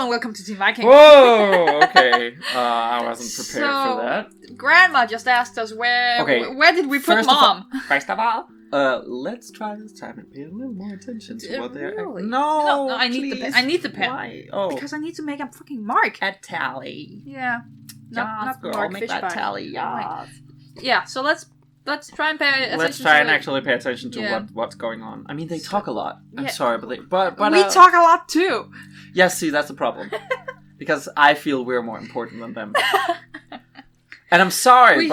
and welcome to Team Viking. Whoa, okay. I wasn't prepared for that. Grandma just asked us where did we put Mom? First of all, let's try this time and pay a little more attention to what they're... Really? No, I need the pen. Why? Oh. Because I need to make a fucking mark. A tally. Yeah. Not girl, mark make fish that bag. tally, yeah. Yeah, so let's try and pay attention. Let's try and actually pay attention to what's going on. I mean, they talk a lot. I'm sorry, but we talk a lot too. Yes, see, that's the problem. Because I feel we're more important than them. And I'm sorry,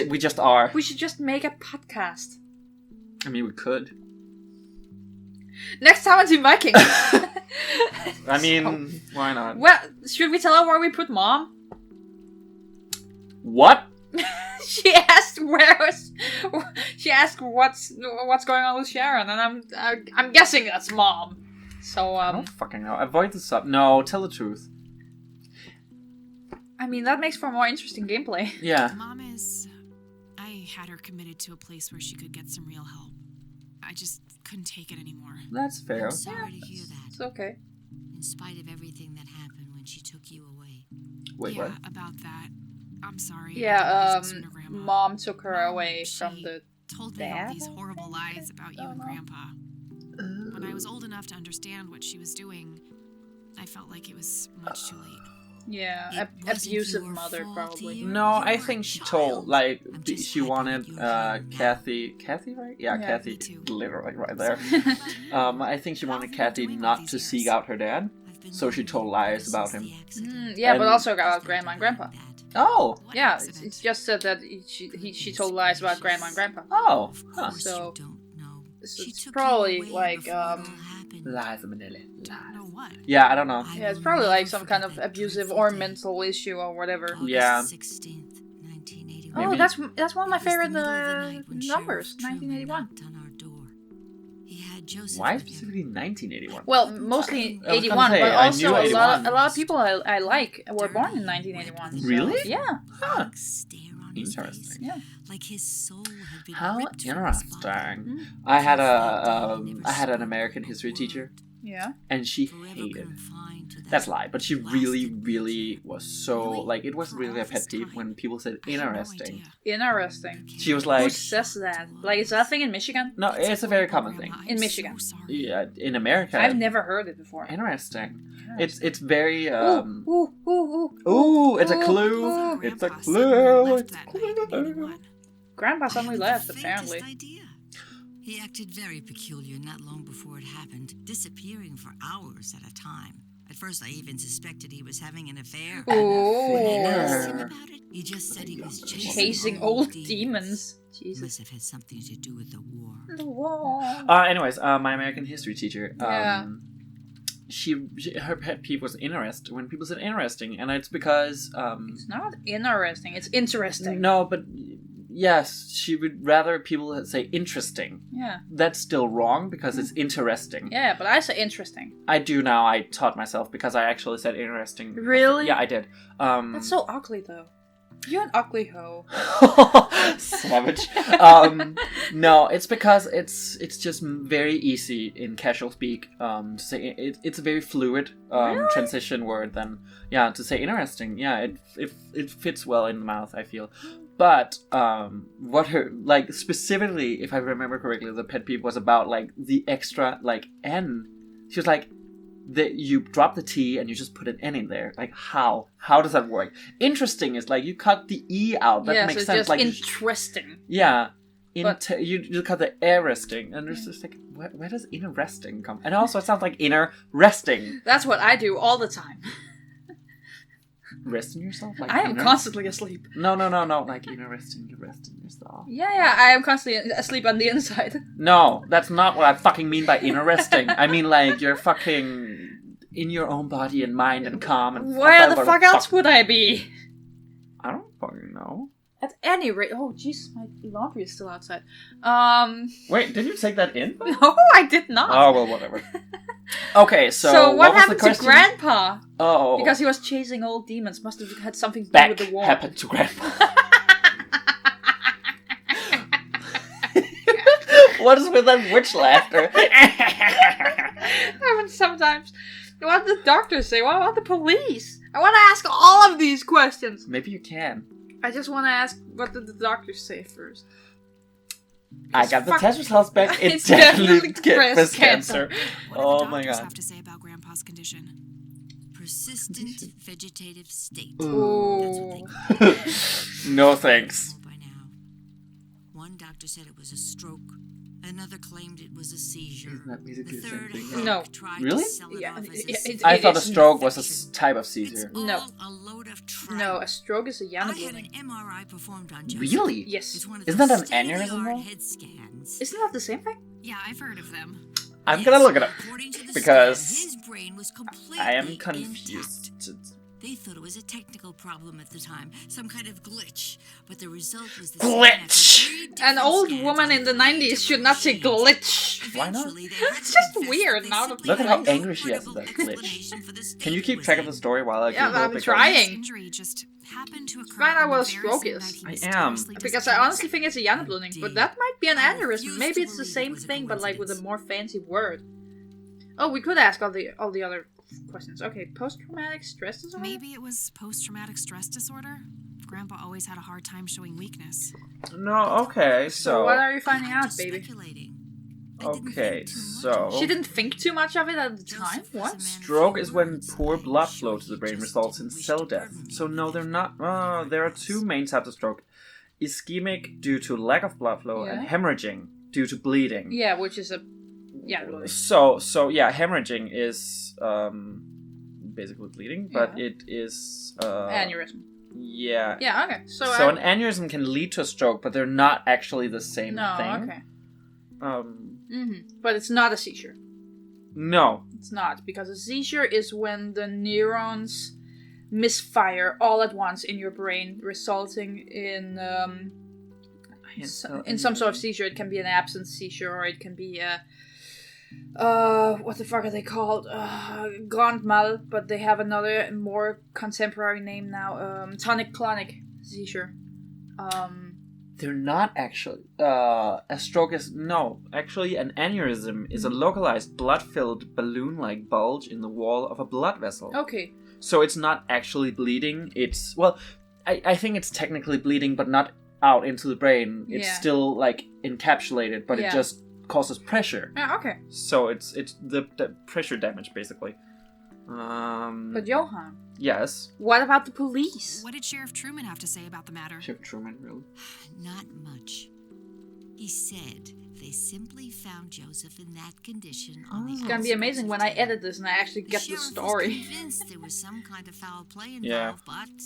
we just are. We should just make a podcast. I mean, we could. Next time on Team Viking. I mean, why not? Well, should we tell her where we put Mom? What? She asked what's going on with Sharon, and I'm guessing that's Mom. So I don't fucking know. Avoid the sub. No, tell the truth. I mean, that makes for more interesting gameplay. Yeah. Mom is... I had her committed to a place where she could get some real help. I just couldn't take it anymore. That's fair. I'm sorry to hear that. It's okay. In spite of everything that happened when she took you away. Wait, what? About that. I'm sorry. Yeah, Mom took her away from the told me all these horrible lies about you and Grandpa. When I was old enough to understand what she was doing, I felt like it was much too late. Yeah, abusive mother, probably. No, I think she told, she wanted Kathy, right? Yeah, Kathy, literally right there. I think she wanted Kathy not to seek out her dad, so she told lies about him. Yeah, but also about Grandma and Grandpa. Oh! Yeah, it's just said that she told lies about Grandma and Grandpa. Oh, huh. So it's probably like, lies of Manila. What? Yeah, I don't know. Yeah, it's probably like some kind of abusive or mental issue or whatever. Yeah. 16th, 1981. Oh, that's one of my favorite numbers, 1981. Why specifically 1981? Well, mostly 81, but also a lot of people I like were born in 1981. So, really? Yeah. Huh. Interesting. Yeah. Like his soul had been How ripped interesting. from his I had an American history teacher. Yeah. And she hated. That's a lie, but she really was so like it was really a pet peeve when people said interesting. Interesting. She was like, who says that? Like, is that a thing in Michigan? No, it's a very common thing in Michigan. Yeah, in America. I've never heard it before. Interesting. It's very ooh, it's a clue. It's a clue. Grandpa suddenly left, apparently. He acted very peculiar not long before it happened, disappearing for hours at a time. At first, I even suspected he was having an affair. When I asked him about it, he just said he was chasing old demons. Jesus. Must have had something to do with the war. The war. Anyways, my American history teacher. Her pet peeve was interest when people said interesting, and it's because it's not interesting. It's interesting. No, but. Yes, she would rather people say interesting. Yeah. That's still wrong because it's interesting. Yeah, but I say interesting. I do now. I taught myself because I actually said interesting. Really? Yeah, I did. That's so ugly, though. You're an ugly hoe. Savage. No, it's because it's just very easy in casual speak to say it's a very fluid transition word than to say interesting. Yeah, it fits well in the mouth, I feel. But what her like specifically, if I remember correctly, the pet peeve was about like the extra like N. She was like, you drop the T and you just put an N in there. Like how does that work? Interesting is like you cut the E out. That makes sense. Just like interesting. Yeah. You cut the air resting, and there's just like where does inner resting come? And also it sounds like inner resting. That's what I do all the time. Resting yourself? Like I am constantly asleep. No. Like inner resting, you're resting yourself. Yeah, I am constantly asleep on the inside. No, that's not what I fucking mean by inner resting. I mean like you're fucking in your own body and mind and calm and... Where the fuck else would I be? I don't fucking know. At any rate... Oh, jeez, my laundry is still outside. Wait, did you take that in? No, I did not. Oh, well, whatever. Okay, so what happened to Grandpa? Oh. Because he was chasing old demons. Must have had something to do with the war. Happened to Grandpa. What is with that witch laughter? Happens sometimes. What did the doctors say? What about the police? I want to ask all of these questions. Maybe you can. I just want to ask, what did the doctors say first? I got the test results back. It definitely breast cancer. Oh my god. What do the doctors have to say about Grandpa's condition? Persistent vegetative state. Ooh. No thanks. By now. One doctor said it was a stroke. Another claimed it was a seizure. Isn't that basically the same thing? No. Really? I I thought a stroke was a type of seizure. No. A load of No, a stroke is a I had an aneurysm. MRI performed on Joseph. Really? Yes. It's one of Isn't those that an aneurysm, state-of-the-art though? head scans. Isn't that the same thing? Yeah, I've heard of them. I'm gonna look it up According to the because scan, his brain was completely I am intact. confused. They thought it was a technical problem at the time, some kind of glitch, but the result was the Glitch! An old woman in the 90s should not say glitch. Why not? It's just weird now to Look at how angry she is at that glitch. Can you keep track of the story while I Yeah, Google I'm because- trying. This injury just happened to occur. Find out on what a the very stroke same is. night he I am. mysteriously Because I disappeared. honestly think it's a aneurysm, but that might be an aneurysm. Maybe it's the same thing, but like with a more fancy word. Oh, we could ask all the other questions. Okay, post-traumatic stress disorder? Maybe it was post-traumatic stress disorder. Grandpa always had a hard time showing weakness. No, okay, So what so... are you finding out, baby? Okay, so... She didn't think too much of it at the time? What? Stroke is when poor blood flow to the brain results in cell death. So no, they're not... there are two main types of stroke. Ischemic due to lack of blood flow and Yeah. hemorrhaging due to bleeding. Yeah, which is a... Yeah, really. So yeah, hemorrhaging is basically bleeding, but Yeah. it is... Aneurysm. Yeah. Yeah, okay. So an aneurysm can lead to a stroke, but they're not actually the same No, thing. okay. Um, But it's not a seizure. no. It's not, because a seizure is when the neurons misfire all at once in your brain, resulting in some sort of seizure. It can be an absence seizure, or it can be a what the fuck are they called? Grand mal, but they have another more contemporary name now. Tonic-clonic seizure. They're not actually. A stroke is... No. Actually, an aneurysm is a localized blood-filled balloon-like bulge in the wall of a blood vessel. Okay. So it's not actually bleeding. It's... Well, I think it's technically bleeding, but not out into the brain. It's Yeah. still, like, encapsulated, but Yeah. it just causes pressure. Yeah, okay. So it's the pressure damage, basically. But Johan, Yes. what about the police? What did Sheriff Truman have to say about the matter? Sheriff Truman, really? Not much. He said they simply found Joseph in that condition on the It's gonna be amazing when I edit this and I actually get the story. Was convinced there was some kind of foul play involved, Yeah. but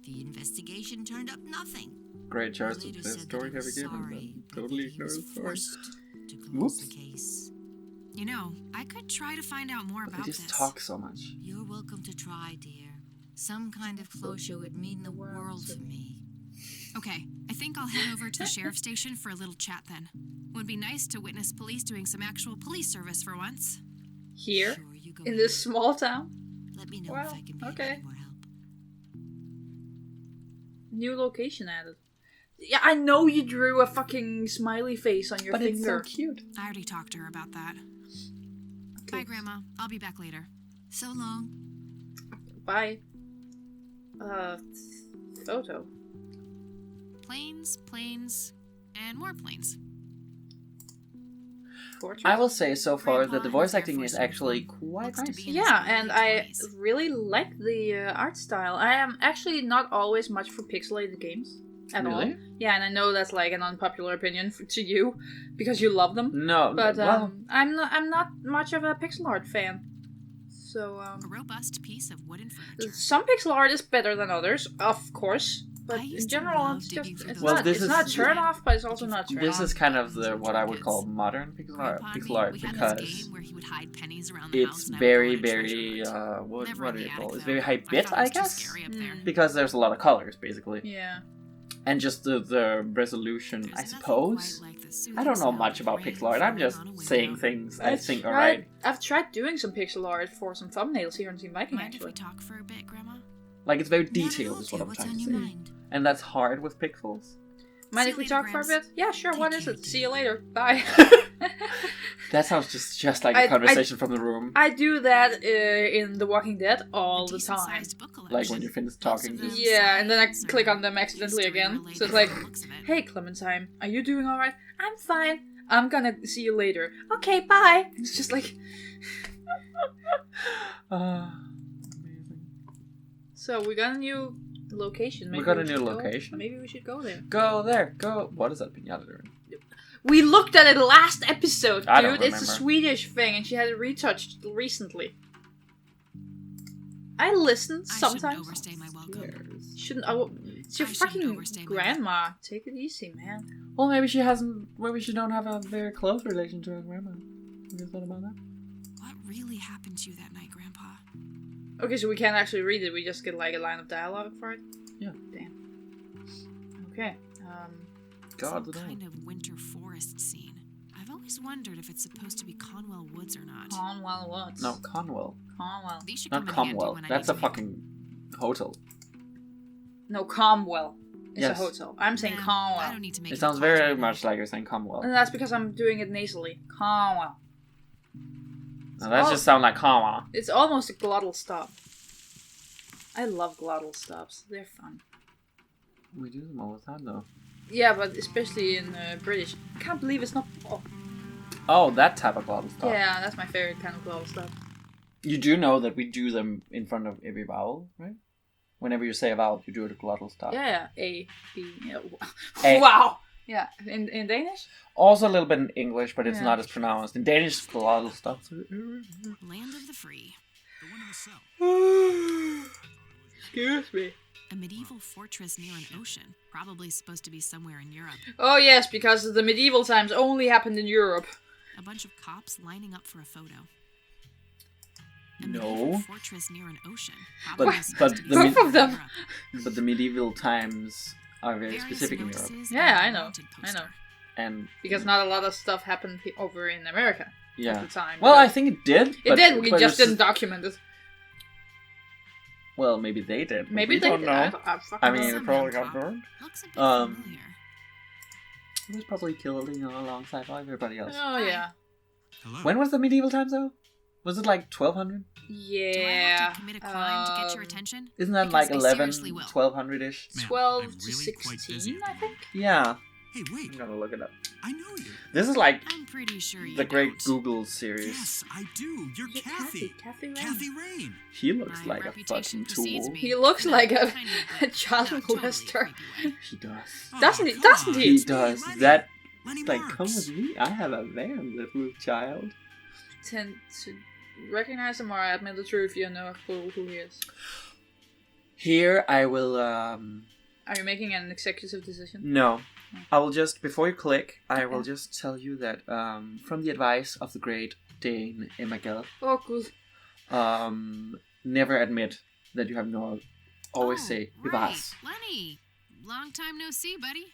the investigation turned up nothing. Great choice He of later the said story that he have you was given. sorry, But but totally he was ignored the story. forced to close Whoops. the case. You know, I could try to find out more They about just this. talk so much. You're welcome to try, dear. Some kind of closure would mean the world to me. Okay, I think I'll head over to the sheriff's station for a little chat then. Would be nice to witness police doing some actual police service for once. Here? Sure, you go In ahead. this small town? Let me know Well, if I can be okay. of any more help. New location added. Yeah, I know you drew a fucking smiley face on your But finger. it's so cute. I already talked to her about that. Okay. Bye, Grandma. I'll be back later. So long. Bye. Photo. Planes, and more planes. Portrait. I will say so far Grandpa that the voice and acting is Air Force actually uniform quite looks to nice. be in his Yeah, early and I 20s. really like the art style. I am actually not always much for pixelated games at all. Really? Yeah, and I know that's like an unpopular opinion to you because you love them. No, But well, I'm not much of a pixel art fan. So A robust piece of wooden furniture. some pixel art is better than others, of course. But I in used to general, love it's digging just through it's those Well, not this it's is- not turn off, but it's also not turn this on. is kind of the what I would call modern pixel art, Grandpa and pixel me, art we had this because game where he would hide pennies around the house it's and I would go very, on a treasure very hunt. what Never what in do the you call attic, it? It's though. very high thought bit, it I was too guess, scary up there. because there's a lot of colors basically, Yeah. and just the resolution. There's I nothing suppose. quite like the soothing I don't know sound much of about rain pixel art. I'm falling just on a saying window. things I think are tried- right. I've tried doing some pixel art for some thumbnails here on Team Viking, Mind if we actually. talk for a bit, Grandma? Like it's very Not at all, detailed, is what dear. I'm What's trying on to your say, mind? and that's hard with pixels. Mind See if we you talk later, for a Grams. bit? Yeah, sure. Take What is care, it? See you later. Bye. That sounds just like a conversation from the room. I do that in The Walking Dead all the time. Like when you finish talking. Yeah, and then I click on them accidentally again. So it's like, hey Clementine, are you doing alright? I'm fine. I'm gonna see you later. Okay, bye. It's just like... Amazing. So we got a new location. Maybe We got a should new go- location? Maybe we should go there. Go there, go. What is that pinata doing? We looked at it last episode, dude. I don't It's a remember. Swedish thing, and she had it retouched recently. I listen I sometimes. shouldn't overstay my welcome. Shouldn't it's your I shouldn't fucking overstay my grandma. Take it easy, man. Well, maybe she hasn't. Maybe she don't have a very close relation to her grandma. Have you thought about that? What really happened to you that night, Grandpa? Okay, so we can't actually read it. We just get like a line of dialogue for it. Yeah. Damn. Okay. God, Some the kind of winter forest scene. I've always wondered if it's supposed to be Conwell Woods or not. Conwell Woods. No, Conwell. Conwell. These should Not come in handy Comwell. when I That's need a to fucking hotel. No, Comwell. It's Yes. a hotel. I'm saying Nah, I Conwell. don't need to make It sounds plot very right much now. like you're saying Comwell. And that's because I'm doing it nasally. Conwell. Now, that Oh. just sounds like Comwell. It's almost a glottal stop. I love glottal stops. They're fun. We do them all the time, though. Yeah, but especially in British. I can't believe it's not... Oh, that type of glottal stop. Yeah, that's my favorite kind of glottal stop. You do know that we do them in front of every vowel, right? Whenever you say a vowel, you do a glottal stop. Yeah. A, B... Yeah. A. Wow! Yeah, in Danish? Also a little bit in English, but it's Yeah. not as pronounced. In Danish, glottal stops. Land of the free. The one in the south. Excuse me. A medieval fortress near an ocean. Probably supposed to be somewhere in Europe. Oh yes, because the medieval times only happened in Europe. A bunch of cops lining up for a photo. A No. medieval fortress near an ocean. But- Probably supposed but to be the Both somewhere of them. in Europe. But the medieval times are very Various specific in Europe. notices Yeah, and I a know. wanted I know. poster. And Because not a lot of stuff happened over in America at yeah. the time. Well, I think it did. It did, we just didn't document it. Well, maybe they did. but Maybe we they don't did. know. I fucking I mean, know. it probably got burned. Looks a bit Um, familiar. It was probably killed, alongside everybody else. Oh yeah. Hello. When was the medieval times, though? Was it like 1200? Yeah. Do I have to commit a crime to get your um, attention? Isn't that Because like I 11, seriously will. 1200-ish? Ma'am, 12 I'm to really quite busy 16, at I the think. Yeah. Hey, wait. I'm gonna look it up. I know you. This is like I'm pretty sure you the great don't. Google series. Yes, I do. You're Yeah, Kathy. Kathy Rain. Kathy Rain. He looks My like a reputation fucking precedes tool. me. He looks In like a kind of, a child not totally molester. creepy way. He does. Doesn't he? come Doesn't on, he? He it's me, does. Lenny. That, Lenny like, Marks. come with me. I have a van, little child. Tend to recognize him or admit the truth. You know who he is. Here, I will, Are you making an executive decision? No. I will just, before you click, I will just tell you that from the advice of the great Dane Emma Gell, Oh, good. never admit that you have no. Always Oh, say right. "Vivas." Lenny, long time no see, buddy.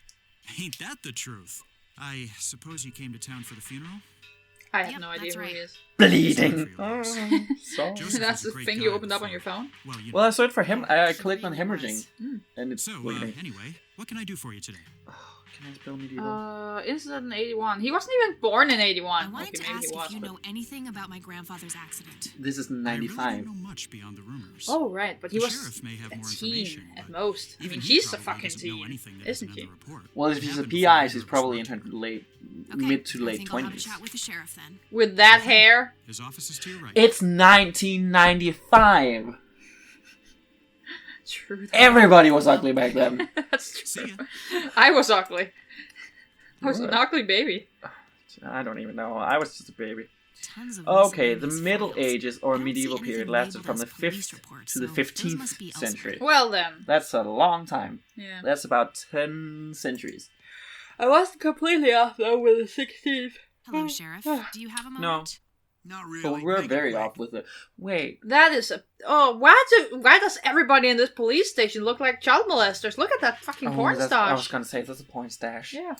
Ain't that the truth? I suppose you came to town for the funeral? I have Yep, no idea that's who right. he is. Bleeding. Sorry for your loss. Sorry. Joseph That's was a the great thing guy you opened up on before. your phone? Well, you know. Well, I saw it for him. I Sure clicked on really hemorrhaging, was. and it's So, bleeding. anyway, what can I do for you today? Can I spell medieval? Incident in 81. He wasn't even born in 81. I wanted Okay, to maybe ask he was. if you but- know anything about my grandfather's accident. This is I really 95. don't know much beyond the rumors. Oh, right, but he The was sheriff may have a more teen information, at but most. I even mean, he she's a probably fucking doesn't know teen, anything that isn't isn't she? in the report. Well, if It he's a happened PI, before he's the probably report. into late, Okay, mid to I late think I'll have a 20s. chat with the sheriff then. With that hair. His office is to your right. It's 1995. True. Everybody was ugly back then. That's See true. ya. I was ugly. I was an What? ugly baby. I don't even know. I was just a baby. Tons of Okay, missing the in these Middle files. Ages I or don't see medieval anything period lasted labeled from as the police 5th reports, to the so those 15th must be century. elsewhere. Well then. That's a long time. Yeah. That's about 10 centuries. I wasn't completely off though with the 16th. Hello, Sheriff. Do you have a No. moment? Not really. But we're Make it very quick. off with it. Wait, That is a... Oh, why does everybody in this police station look like child molesters? Look at that fucking porn I star. was gonna say that's a porn stash. Yeah.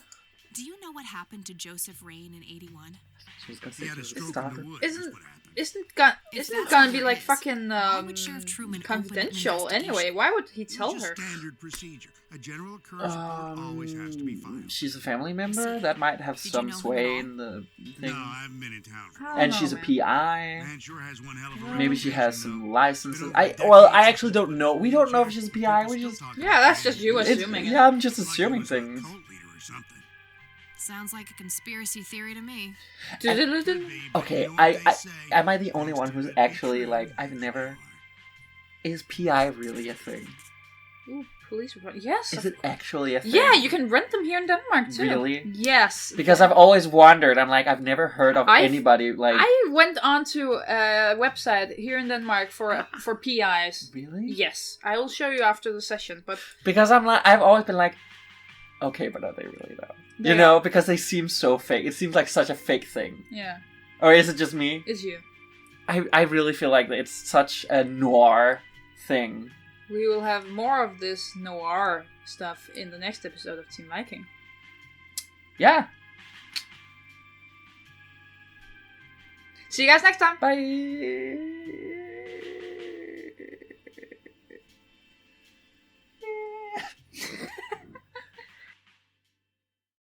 Do you know what happened to Joseph Rain in 81? She was gonna say He had a it stroke in started. the woods. Is Isn't- what happened. isn't If it that's gonna all be there like is, fucking why would Sheriff Truman open an confidential anyway? investigation? Why would he It's tell just her? standard procedure. A general occurrence report always has to be filed. She's a family member that might have Did you some know him sway at all? in the No, thing. I haven't been in town. I don't And know, she's a man. PI. Man sure has one hell of a Maybe she has reputation, some though. licenses. Been over a I decade actually since don't know. We don't know if she's a PI. We just Yeah, that's just you assuming it. yeah, I'm just Like assuming he was a things. cult leader or something. Sounds like a conspiracy theory to me. Doo-doo-doo-doo. Could be, but Okay, you know what they say, am I the only one things who's tend to be actually true like I've for never? the Is PI really a thing? Ooh, police report. Yes. Is it actually a thing? Yeah, you can rent them here in Denmark too. Really? Yes. Because I've always wondered. I'm like I've never heard of I've- anybody like. I went onto a website here in Denmark for PIs. Really? Yes, I will show you after the session. But Because I've always been like, okay, but are they really though? They You know, because they seem so fake. It seems like such a fake thing. yeah, Or is it just me? it's you. I really feel like it's such a noir thing. We will have more of this noir stuff in the next episode of Team Viking. Yeah. See you guys next time. Bye.